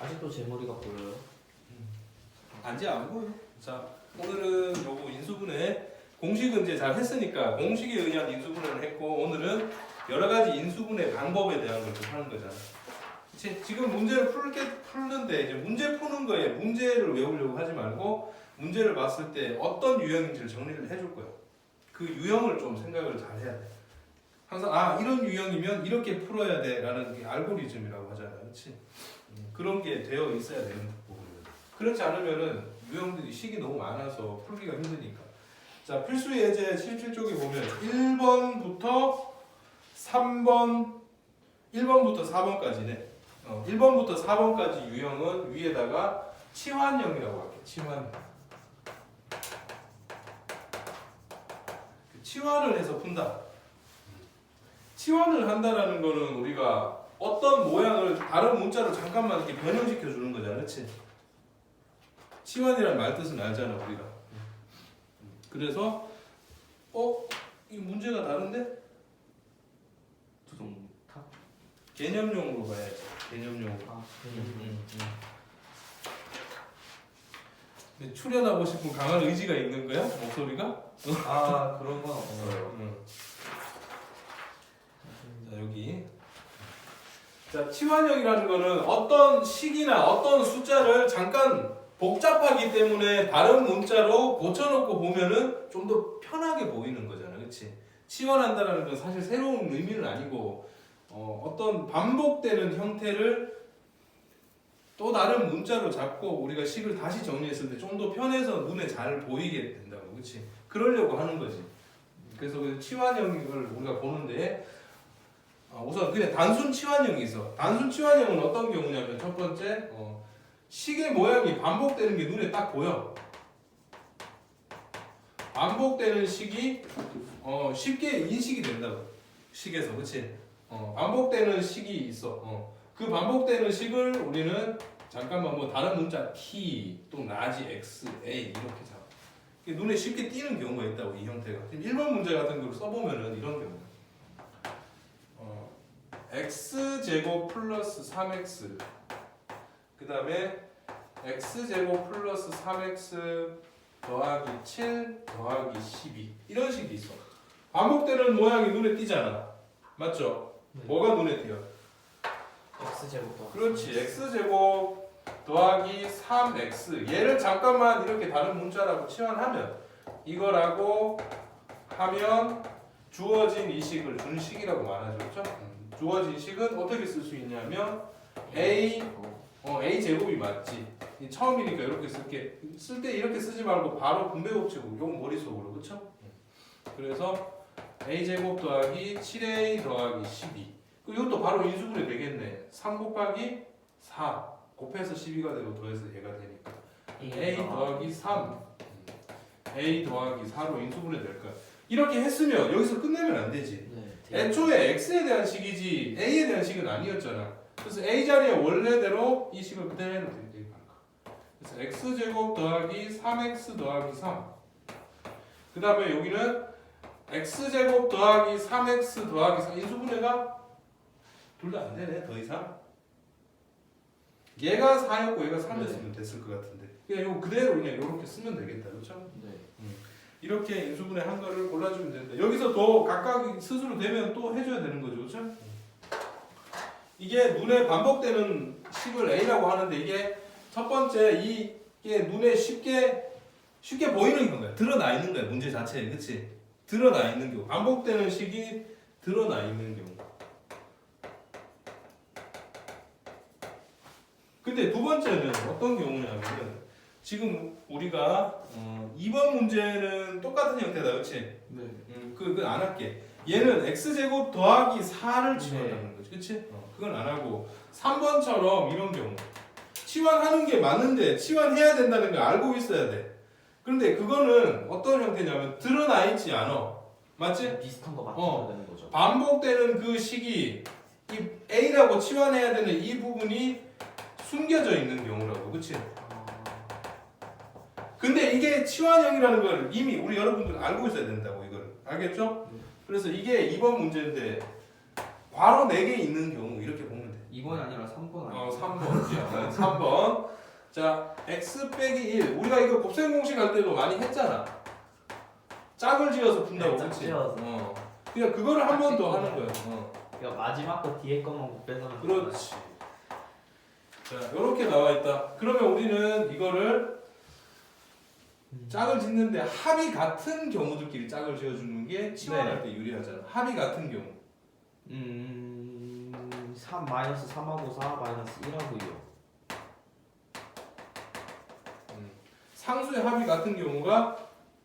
아직도 제 머리가 보여요? 안지 안 보여. 자, 오늘은 요거 인수분해 공식은 이제 잘 했으니까 공식에 의한 인수분해를 했고, 오늘은 여러 가지 인수분해 방법에 대한 걸 좀 하는 거잖아. 그치? 지금 문제를 풀는데 이제 문제 푸는 거에 문제를 외우려고 하지 말고 문제를 봤을 때 어떤 유형인지를 정리를 해줄 거야. 그 유형을 좀 생각을 잘 해야 돼. 항상 이런 유형이면 이렇게 풀어야 돼라는 게 알고리즘이라고 하잖아, 그렇지? 그런 게 되어 있어야 되는 부분이거든. 그렇지 않으면은 유형들이 식이 너무 많아서 풀기가 힘드니까. 자, 필수 예제 77쪽에 보면 1번부터 3번, 1번부터 4번까지네. 1번부터 4번까지 유형은 위에다가 치환형이라고 할게. 치환형. 치환을 해서 푼다. 치환을 한다라는 거는 우리가 어떤 모양을 다른 문자로 잠깐만 이렇게 변형시켜 주는 거잖아, 그렇지? 치환이란 말 뜻은 알잖아, 우리가. 그래서 이 문제가 다른데? 두둥탁. 개념용으로 봐야지. 개념용으로. 근데 출연하고 싶은 강한 의지가 있는 거야? 목소리가? 그런 건 없어요. 자, 여기. 자, 치환형이라는 거는 어떤 식이나 어떤 숫자를 잠깐 복잡하기 때문에 다른 문자로 고쳐놓고 보면은 좀 더 편하게 보이는 거잖아, 그렇지? 치환한다는 건 사실 새로운 의미는 아니고 어떤 반복되는 형태를 또 다른 문자로 잡고 우리가 식을 다시 정리했을 때 좀 더 편해서 눈에 잘 보이게 된다고, 그렇지? 그러려고 하는 거지. 그래서 그 치환형을 우리가 보는데 우선 그냥 단순 치환형이 있어. 단순 치환형은 어떤 경우냐면 첫 번째 식의 모양이 반복되는 게 눈에 딱 보여. 반복되는 식이 쉽게 인식이 된다고. 식에서, 그렇지? 반복되는 식이 있어. 그 반복되는 식을 우리는 잠깐만 뭐 다른 문자 t 또 나지 x, a 이렇게 잡아. 눈에 쉽게 띄는 경우가 있다고, 이 형태가. 1번 문제 같은 걸 써보면은 이런 경우. x제곱 플러스 3x 그 다음에 x제곱 플러스 3x 더하기 7 더하기 12 이런 식이 있어. 반복되는 모양이 눈에 띄잖아, 맞죠? 네. 뭐가 눈에 띄어? x제곱. 그렇지, x제곱 더하기 3x. 얘를 잠깐만 이렇게 다른 문자라고 치환하면 이거라고 하면 주어진 이 식을 준식이라고 말하죠, 그렇죠? 주어진 식은 어떻게 쓸 수 있냐면 a 제곱이 맞지. 처음이니까 이렇게 쓸게. 쓸 때 이렇게 쓰지 말고 바로 분배 법칙으로 용 머릿속으로, 그렇죠? 그래서 a 제곱 더하기 7a 더하기 12. 이것도 바로 인수분해 되겠네. 3 곱하기 4 곱해서 12가 되고 더해서 얘가 되니까 a 더하기 3 a 더하기 4로 인수분해 될 거야. 이렇게 했으면 여기서 끝내면 안 되지. 네. 애초에 x에 대한 식이지 a에 대한 식은 아니었잖아. 그래서 a 자리에 원래대로 이 식을 그대로 대입할 거야. 그래서 x제곱 더하기 3x 더하기 3. 그 다음에 여기는 x제곱 더하기 3x 더하기 4. 인수분해가 둘 다 안 되네, 더 이상. 얘가 4였고 얘가 3였으면 됐을 것 같은데. 그냥 이거 그대로 그냥 이렇게 쓰면 되겠다, 그렇죠? 네. 이렇게 인수분해 한 거를 골라주면 된다. 여기서 더 각각 스스로 되면 또 해줘야 되는 거죠, 그렇죠? 이게 눈에 반복되는 식을 A라고 하는데 이게 첫 번째 이게 눈에 쉽게 보이는 건가요? 드러나 있는 거야, 문제 자체에, 그렇지? 드러나 있는 경우, 반복되는 식이 드러나 있는 경우. 근데 두 번째는 어떤 경우냐면 지금 우리가 2번 문제는 똑같은 형태다, 그렇지? 네. 그건 안 할게. 얘는 x제곱 더하기 4를 치환하는 거지, 그렇지? 그건 안 하고 3번처럼 이런 경우 치환하는 게 맞는데 치환해야 된다는 걸 알고 있어야 돼. 그런데 그거는 어떤 형태냐면 드러나 있지 않아, 맞지? 비슷한 거 맞춰야 되는 거죠. 반복되는 그 식이 이 a라고 치환해야 되는 이 부분이 숨겨져 있는 경우라고, 그렇지? 근데 이게 치환형이라는 걸 이미 우리 여러분들 알고 있어야 된다고, 이걸. 알겠죠? 그래서 이게 2번 문제인데 괄호 4개 있는 경우 이렇게 보면 돼. 2번이 아니라 3번 아니에요? 3번. 3번. 자, x 빼기 1. 우리가 이거 곱셈 공식 할 때도 많이 했잖아. 짝을 지어서 푼다고, 네, 짝 그치? 지어서. 그냥 그거를 한 번 더 하는 거야. 그러니까 마지막 거 뒤에 것만 못 빼서는. 그렇지. 자, 이렇게 나와 있다. 그러면 우리는 이거를 짝을 짓는데 합이 같은 경우들끼리 짝을 지어주는 게 치환할 때 유리하잖아. 합이 같은 경우. 3 마이너스 3하고 4 마이너스 1하고 2요. 상수의 합이 같은 경우가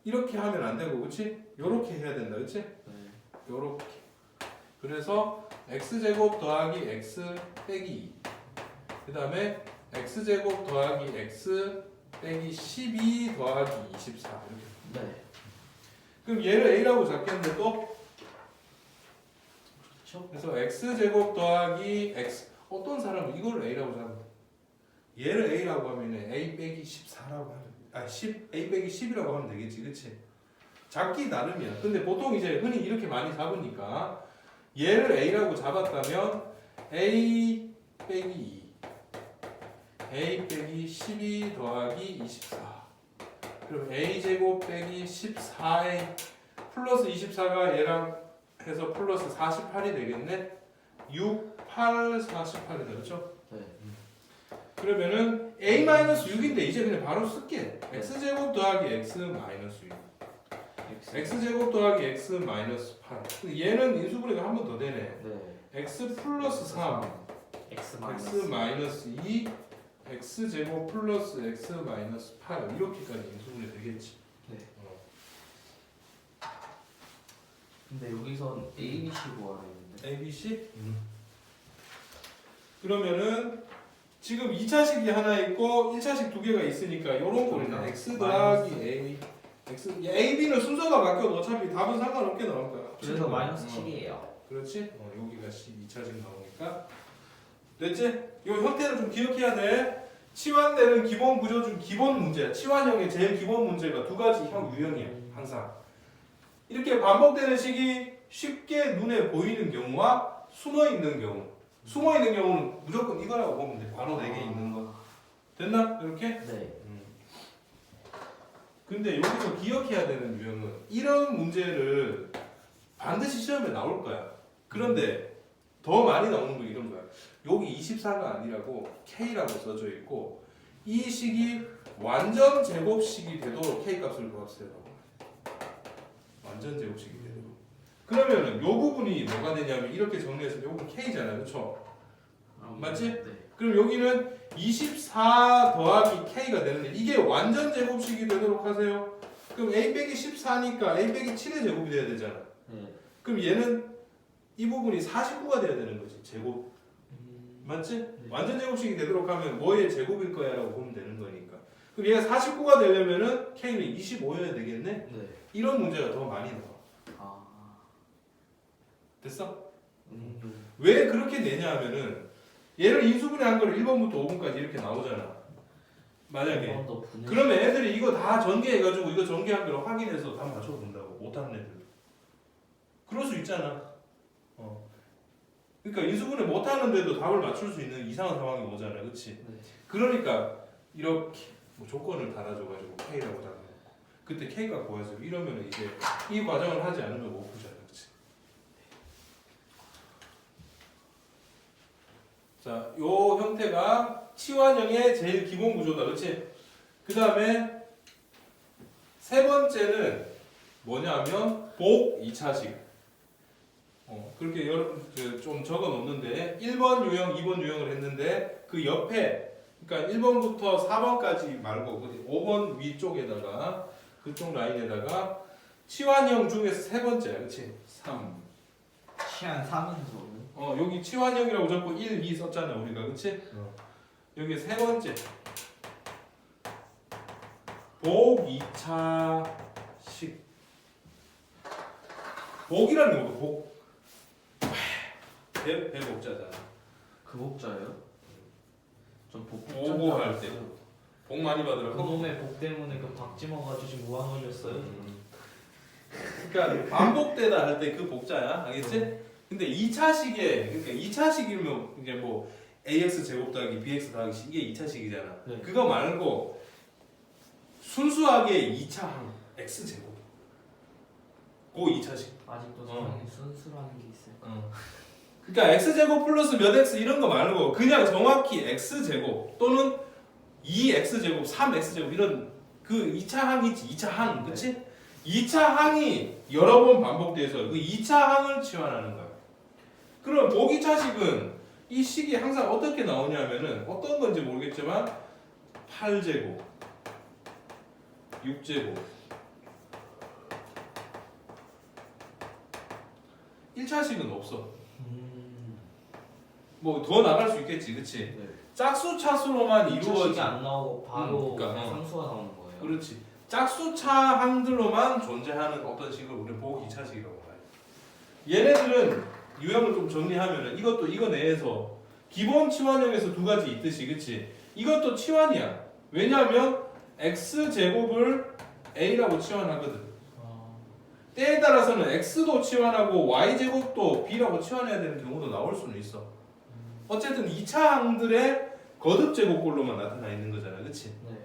이렇게 하면 안 되고, 그렇지? 요렇게 해야 된다, 그렇지? 네. 요렇게. 그래서 x제곱 더하기 x 빼기 2. 그 다음에 x제곱 더하기 x 빼기 12 더하기 24 이렇게. 네. 그럼 얘를 a라고 잡겠는데 또 그렇죠. 그래서 x제곱 더하기 x 어떤 사람은 이걸 a라고 잡아. 얘를 a라고 하면 a 빼기 14라고 하면 a 빼기 10이라고 하면 되겠지, 그렇지? 잡기 나름이야. 근데 보통 이제 흔히 이렇게 많이 잡으니까 얘를 a라고 잡았다면 a 빼기 2 a 빼기 12 더하기 24 그럼 a제곱 빼기 14a 플러스 24가 얘랑 해서 플러스 48이 되겠네. 6, 8, 48이다, 그렇죠? 네. 그러면은 a-6인데 이제 그냥 바로 쓸게. x제곱 더하기 x-6 x제곱 더하기 x-8 근데 얘는 인수분해가 한 번 더 되네. 네. x 플러스 3 x x 마이너스 2 x제곱 플러스 x 마이너스 8 이렇게까지 인수분해 되겠지. 네. 근데 여기선 A, B, C 구하는데. a, b, c? 그러면은 지금 2차식이 하나 있고 1차식 두 개가 있으니까 요런 거는 x 더하기 a a, b는 순서가 바뀌어도 어차피 답은 상관없게 나올 거야. 그래서 마이너스 7이에요. 그렇지? 여기가 2차식 나오니까 됐지? 이 형태를 좀 기억해야 돼. 치환되는 기본 구조 중 기본 문제야. 치환형의 제일 기본 문제가 두 가지 형 유형이야. 항상 이렇게 반복되는 식이 쉽게 눈에 보이는 경우와 숨어 있는 경우. 숨어 있는 경우는 무조건 이거라고 보면 돼. 괄호 4개 있는 거. 됐나? 이렇게? 네. 근데 여기서 기억해야 되는 유형은 이런 문제를 반드시 시험에 나올 거야. 그런데 더 많이 나오는 거 이런 거야. 여기 24가 아니라고 K라고 써져 있고 이 식이 완전 제곱식이 되도록 K 값을 구하세요. 완전 제곱식이 되도록. 그러면은 요 부분이 뭐가 되냐면 이렇게 정리해서 요건 K잖아, 그렇죠? 맞지? 네. 그럼 여기는 24 더하기 K가 되는데 이게 완전 제곱식이 되도록 하세요. 그럼 A 빼기 14니까 A 빼기 7의 제곱이 돼야 되잖아. 네. 그럼 얘는 이 부분이 49가 돼야 되는 거지. 제곱. 맞지? 네. 완전 제곱식이 되도록 하면 뭐의 제곱일 거야 라고 보면 되는 거니까. 그럼 얘가 49가 되려면은 K는 25여야 되겠네? 네. 이런 문제가 더 많이 나와. 아. 됐어? 왜 그렇게 내냐 하면은 얘를 인수분해 한 거를 1번부터 5번까지 이렇게 나오잖아. 만약에. 그러면 애들이 이거 다 전개해가지고 이거 전개한 걸 확인해서 다 맞춰본다고. 못하는 애들. 그럴 수 있잖아. 그러니까 인수분해 못하는데도 답을 맞출 수 있는 이상한 상황이 오잖아. 그치? 네. 그러니까 이렇게 뭐 조건을 달아줘가지고 K라고 잡아놓고 그때 K가 구해서 이러면 이제 이 과정을 하지 않으면 못 푸잖아. 그치? 자, 요 형태가 치환형의 제일 기본 구조다. 그치? 그 다음에 세 번째는 뭐냐면 복 2차식. 그렇게 좀 적어 놓는데 1번 유형, 2번 유형을 했는데 그 옆에 그러니까 1번부터 4번까지 말고 5번 위쪽에다가 그쪽 라인에다가 치환형 중에서 세 번째야. 그치? 3. 치안 3인수. 여기 치환형이라고 적고 1, 2 썼잖아 우리가. 그치? 여기 세 번째 복 2차식. 복이라는 거 복. 배복자잖아. 그 복자예요? 전 복자. 오고할 때. 복 많이 받으라고. 그놈의 복 때문에 그 박지모가 주신 무한 걸렸어요. 그러니까 반복되다 할 때 그 복자야. 알겠지? 근데 2차식에 그러니까 2차식이면 이제 뭐 ax 제곱 더하기 bx 더하기 c 이게 2차식이잖아. 네. 그거 말고 순수하게 2차항 x 제곱. 그 2차식. 아직도 상당히 순수라는 게 있을까? 그러니까 x 제곱 플러스 몇 x 이런 거 말고 그냥 정확히 x 제곱 또는 2x 제곱, 3x 제곱 이런 그 2차항이지 2차항, 그렇지? 2차항이 여러 번 반복돼서 그 2차항을 치환하는 거야. 그럼 보기차식은 이 식이 항상 어떻게 나오냐면은 어떤 건지 모르겠지만 8제곱, 6제곱 1차식은 없어. 뭐 더 나갈 수 있겠지, 그치? 네. 짝수 차수로만 이루어지 이루어진 안 나오고 바로 그러니까, 상수가 나오는 거예요. 그렇지. 짝수차항들로만 존재하는 어떤 식을 우리 보기차식이라고 봐요. 얘네들은 유형을 좀 정리하면은 이것도 이거 내에서 기본 치환형에서 두 가지 있듯이, 그치? 이것도 치환이야. 왜냐하면 x 제곱을 a라고 치환하거든. 때에 따라서는 x도 치환하고 y 제곱도 b라고 치환해야 되는 경우도 나올 수는 있어. 어쨌든 2차항들의 거듭 제곱꼴로만 나타나 있는 거잖아, 그치? 네.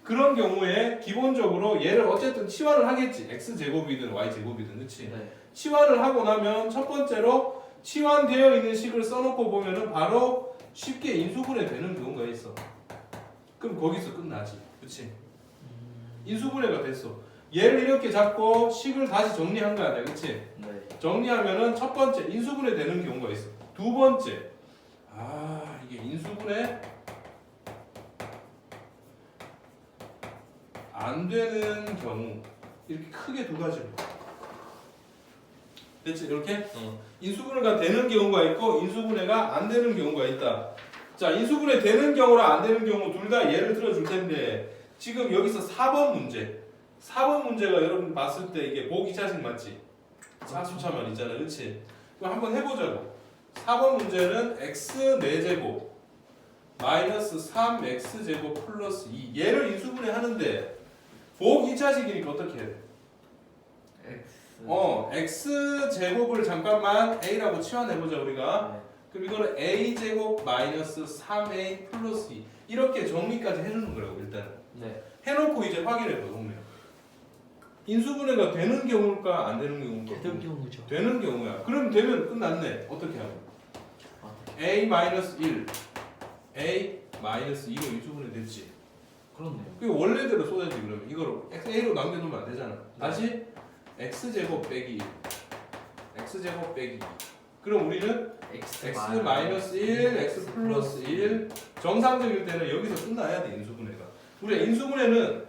그런 경우에 기본적으로 얘를 어쨌든 치환을 하겠지. x 제곱이든 y 제곱이든, 그치? 네. 치환을 하고 나면 첫 번째로 치환되어 있는 식을 써놓고 보면은 바로 쉽게 인수분해 되는 경우가 있어. 그럼 거기서 끝나지, 그치? 인수분해가 됐어. 얘를 이렇게 잡고 식을 다시 정리한 거 아니야, 그치? 네. 정리하면은 첫 번째 인수분해 되는 경우가 있어. 두 번째, 이게 인수분해 안 되는 경우, 이렇게 크게 두 가지로. 됐지? 이렇게 인수분해가 되는 경우가 있고 인수분해가 안 되는 경우가 있다. 자, 인수분해 되는 경우랑 안 되는 경우 둘 다 예를 들어줄 텐데 지금 여기서 4번 문제. 4번 문제가 여러분 봤을 때 이게 보기차식 맞지? 짝수차만 있잖아, 그렇지? 그럼 한번 해보자고. 4번 문제는 x 4제곱 마이너스 3x제곱 플러스 2 얘를 인수분해 하는데 보기차식이니까 어떻게 해? x제곱을 잠깐만 a라고 치환해보자 우리가. 네. 그럼 이거는 a제곱 마이너스 3a 플러스 2 이렇게 정리까지 해주는 거라고 일단. 네. 해놓고 이제 확인해봐 동네. 인수분해가 되는 경우일까 안 되는 경우일까? 되는 경우죠. 되는 경우야. 그럼 되면 끝났네. 어떻게 하면? a 마이너스 1, a 마이너스 2로 인수분해 됐지. 그렇네요. 그 원래대로 써야지 그러면 이거를 a로 남겨놓으면 안 되잖아. 다시 x제곱 빼기 1, x제곱 빼기 2. 그럼 우리는 x 마이너스 1, x 플러스 1 정상적일 때는 여기서 끝나야 돼 인수분해가. 우리가 인수분해는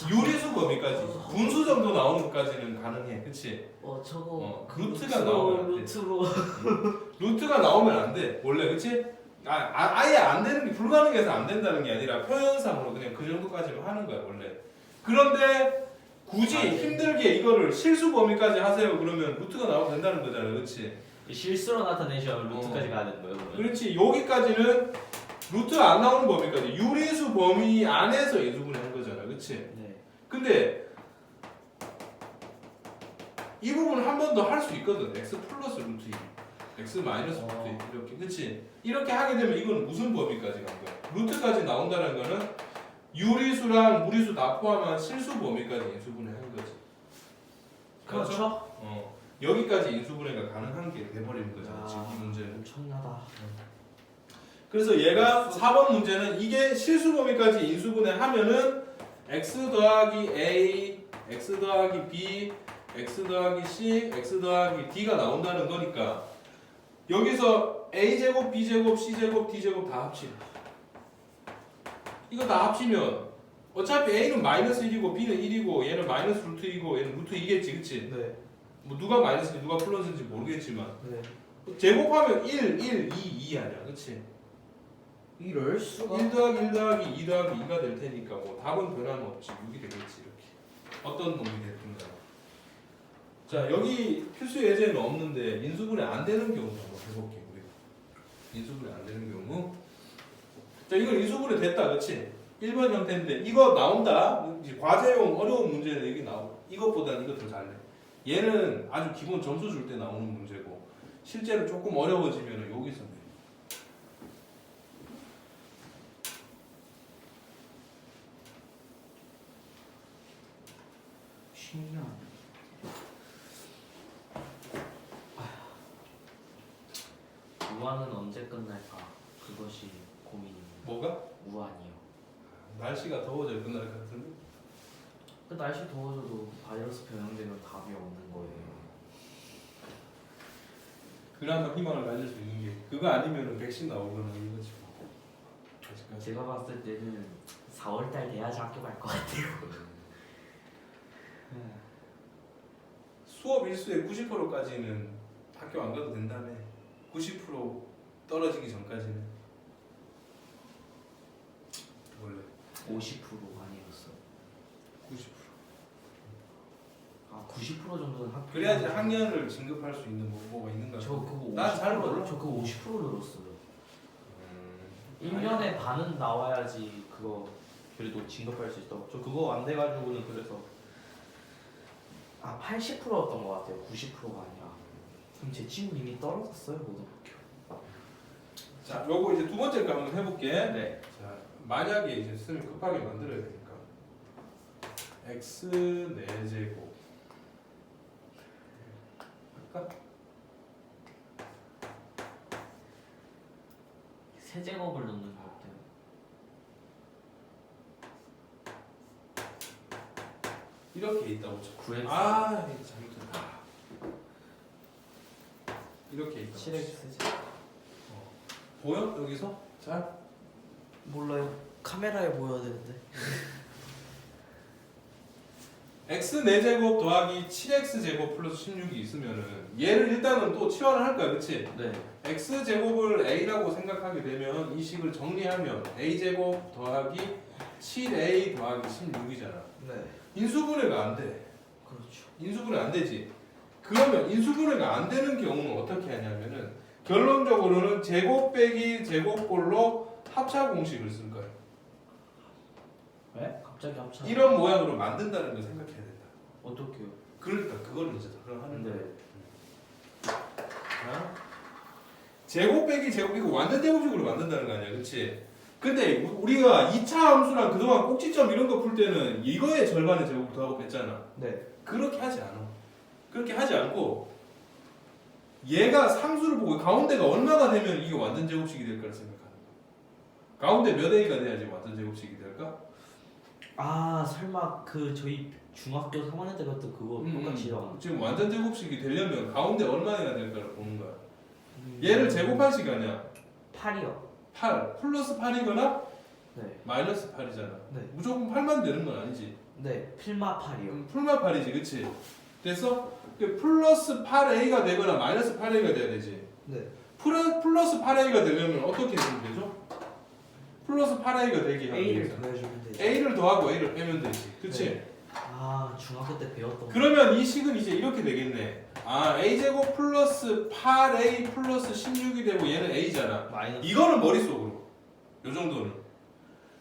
유리수 범위까지 분수 정도 나오는 것까지는 가능해, 그렇지? 저거 루트가 나오면 안 돼. 루트가 나오면 안 돼, 원래, 그렇지? 아예 안 되는 게 불가능해서 안 된다는 게 아니라 표현상으로 그냥 그 정도까지만 하는 거야 원래. 그런데 굳이 힘들게 이거를 실수 범위까지 하세요 그러면 루트가 나와도 된다는 거잖아, 그렇지? 실수로 나타내셔야 루트까지 가야 되는 거예요, 그러면? 그렇지. 여기까지는 루트가 안 나오는 범위까지 유리수 범위 안에서 인수분해 한 거잖아, 그렇지? 네. 근데 이 부분 한 번 더 할 수 있거든. x 플러스 루트 2, x 마이너스 루트 2 이렇게, 그렇지? 이렇게 하게 되면 이건 무슨 범위까지 간 거야? 루트까지 나온다는 거는 유리수랑 무리수 다 포함한 실수 범위까지 인수분해 한 거지. 그렇죠. 여기까지 인수분해가 가능한 게 돼버리는 거잖아, 지금 이 문제는. 엄청나다. 그래서 얘가 4번 문제는 이게 실수 범위까지 인수분해 하면은 x 더하기 a, x 더하기 b, x 더하기 c, x 더하기 d가 나온다는 거니까 여기서 a제곱, b제곱, c제곱, d제곱 다 합치고 이거 다 합치면 어차피 a는 마이너스 1이고 b는 1이고 얘는 마이너스 루트 2고 얘는 루트 2겠지, 그치? 네. 뭐 누가 마이너스인지 누가 플러스인지 모르겠지만 네. 제곱하면 1, 1, 2, 2 아니야, 그치? 이럴 수가. 1 더하기 1 더하기 2 더하기 2가 될 테니까 뭐 답은 변함없이 6이 되겠지, 이렇게. 어떤 놈이 됐든 간에. 자, 여기 필수 예제는 없는데 인수분해 안 되는 경우 한번 해볼게요, 우리가. 인수분해 안 되는 경우. 자, 이건 인수분해 됐다, 그치? 1번 형태인데 이거 나온다. 이제 과제용 어려운 문제는 여기 나오고 이것보다는 이거 더 잘해. 얘는 아주 기본 점수 줄 때 나오는 문제고 실제로 조금 어려워지면 여기서 내. 신기하네. 우한은 언제 끝날까? 그것이 고민입니다. 뭐가? 우한이요. 날씨가 더워져 끝날 것 같은데. 그 날씨 더워져도 바이러스 변형되면 답이 없는 거예요. 그나마 희망을 가질 수 있는 게 그거 아니면 백신 나오거나 이거지. 아직까지. 제가 봤을 때는 4월달 돼야지 학교 갈 것 같아요. 수업 일수의 90%까지는 학교 안 가도 된다며. 90% 떨어지기 전까지는 원래 50% 아니었어요. 90%. 아 90% 정도는 학교. 그래야지 학년을 진급할 수 있는 뭐가 있는가. 저 그거 난 잘 몰라. 저 그거 50% 들었어요. 1년에 반은 나와야지 그거 그래도 진급할 수 있다고. 저 그거 안 돼가지고는 그래서 80%였던 것 같아요. 90%가 아니라. 그럼 제 친구 이미 떨어졌어요 고등학교. 자, 요거 이제 두 번째 거 한번 해볼게. 네. 자, 만약에 이제 쌤이 급하게 만들어야 되니까 x 4제곱 할까? 세제곱을 넣는 거 어때요? 이렇게 있다고 쳐. 9x 아, 이거 잘못했다. 이렇게 있다고. 7x 세제곱. 보여? 여기서? 잘? 몰라요. 카메라에 보여야 되는데. x 4제곱 더하기 7x제곱 플러스 16이 있으면은 얘를 일단은 또 치환을 할 거야, 그치? 네. x제곱을 a라고 생각하게 되면 이 식을 정리하면 a제곱 더하기 7a 더하기 16이잖아. 네. 인수분해가 안 돼. 그렇죠. 인수분해 안 되지. 그러면 인수분해가 안 되는 경우는 어떻게 하냐면은 결론적으로는 제곱 빼기 제곱꼴로 합차 공식을 쓸 거예요. 네? 갑자기 합쳐. 이런 모양으로 만든다는 걸 생각해야 된다. 어떻게요? 그러니까 그거를 이제 하는 거예요. 네. 자, 제곱 빼기 제곱 이거 완전 제곱식으로 만든다는 거 아니야, 그렇지? 근데 우리가 2차 함수랑 그동안 꼭지점 이런 거 풀 때는 이거의 절반의 제곱 더하고 뺐잖아. 네. 그렇게 하지 않아. 그렇게 하지 않고 얘가 상수를 보고 가운데가 얼마가 되면 이게 완전 제곱식이 될까를 생각하는 거야. 가운데 몇 A가 돼야지 완전 제곱식이 될까? 아 설마 그 저희 중학교 3학년 때 배웠던 그거 똑같이 나오는. 지금 완전 제곱식이 되려면 가운데 얼마나 될까를 보는 거야. 얘를 제곱할 시간이야. 8이요. 8 플러스 8이거나 네. 마이너스 8이잖아. 네. 무조건 8만 되는 건 아니지. 네. 필마 8이요. 풀마 8이지, 그치? 됐어? 플러스 8a가 되거나 마이너스 8a가 돼야 되지. 네. 플러스 8a가 되려면 어떻게 되면 되죠? 플러스 8a가 되게 하면 A를 되죠. 더해주면 되죠. a를 더하고 a를 빼면 되지, 그치? 네. 아 중학교 때 배웠던. 그러면 이 식은 이제 이렇게 되겠네. 아, a제곱 플러스 8a 플러스 16이 되고 얘는 a잖아. 마이너스. 이거는 머릿속으로. 요 정도는.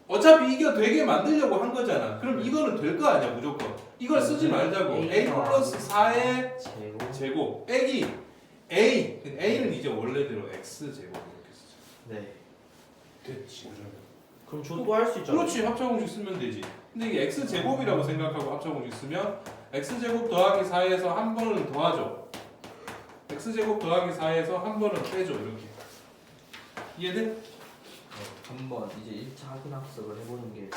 어차피 이게 되게 만들려고 한 거잖아. 그럼 이거는 될 거 아니야, 무조건. 이걸 쓰지 말자고. a 플러스 4의 제곱. 제곱 빼기 a는 이제 원래대로 x 제곱 이렇게 쓰자. 네. 됐지, 그러면. 그럼 저도 할 수 있죠. 그렇지, 합차 공식 쓰면 되지. 근데 이게 x 제곱이라고 생각하고 합차 공식 쓰면 x 제곱 더하기 4에서 한 번은 더하죠. x 제곱 더하기 4에서 한 번은 빼죠, 이렇게. 이해돼? 한번 이제 1차 확인 학습을 해보는 게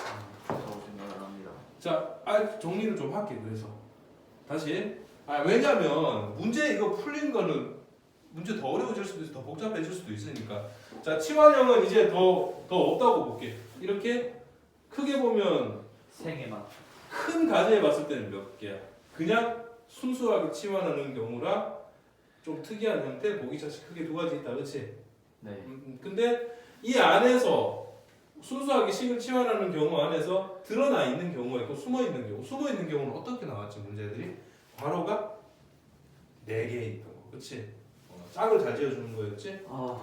좋다고 생각을 합니다. 자, 정리를 좀 할게. 그래서 다시. 왜냐면 문제 이거 풀린 거는 문제 더 어려워질 수도 있어, 더 복잡해질 수도 있으니까. 자, 치환형은 이제 더 없다고 볼게. 이렇게 크게 보면 세 개만. 큰 가지에 봤을 때는 몇 개야? 그냥 순수하게 치환하는 경우랑 좀 특이한 형태, 보기 자식 크게 두 가지 있다, 그렇지? 네. 근데 이 안에서 순수하게 식을 치환하는 경우 안에서 드러나 있는 경우가 있고 숨어 있는 경우. 숨어 있는 경우는 어떻게 나왔지 문제들이? 괄호가 4개 있던 거, 그렇지? 짝을 잘 지어주는 거였지? 아.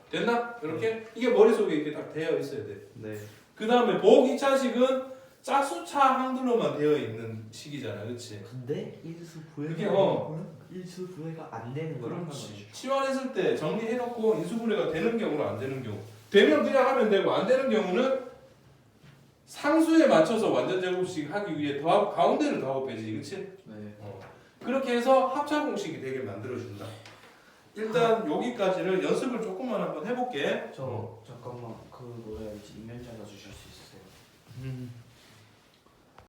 됐나? 이렇게 이게 머릿속에 이렇게 딱 되어 있어야 돼. 네. 그 다음에 보기차식은 짝수차 한글로만 되어 있는 식이잖아, 그렇지? 근데 일수 부회가 그게 일수 부회가 안 되는 거란 그렇지. 말이죠. 치환했을 때 정리해놓고 인수분해가 되는 경우랑 안 되는 경우. 되면 그냥 하면 되고 안 되는 경우는 상수에 맞춰서 완전 제곱식 하기 위해 더하고 가운데를 더하고 빼지, 그렇지? 네. 그렇게 해서 합차 공식이 되게 만들어준다. 일단 여기까지를 연습을 조금만 한번 해볼게. 저 잠깐만 그 뭐야 이제 이면자가 주실 수 있으세요?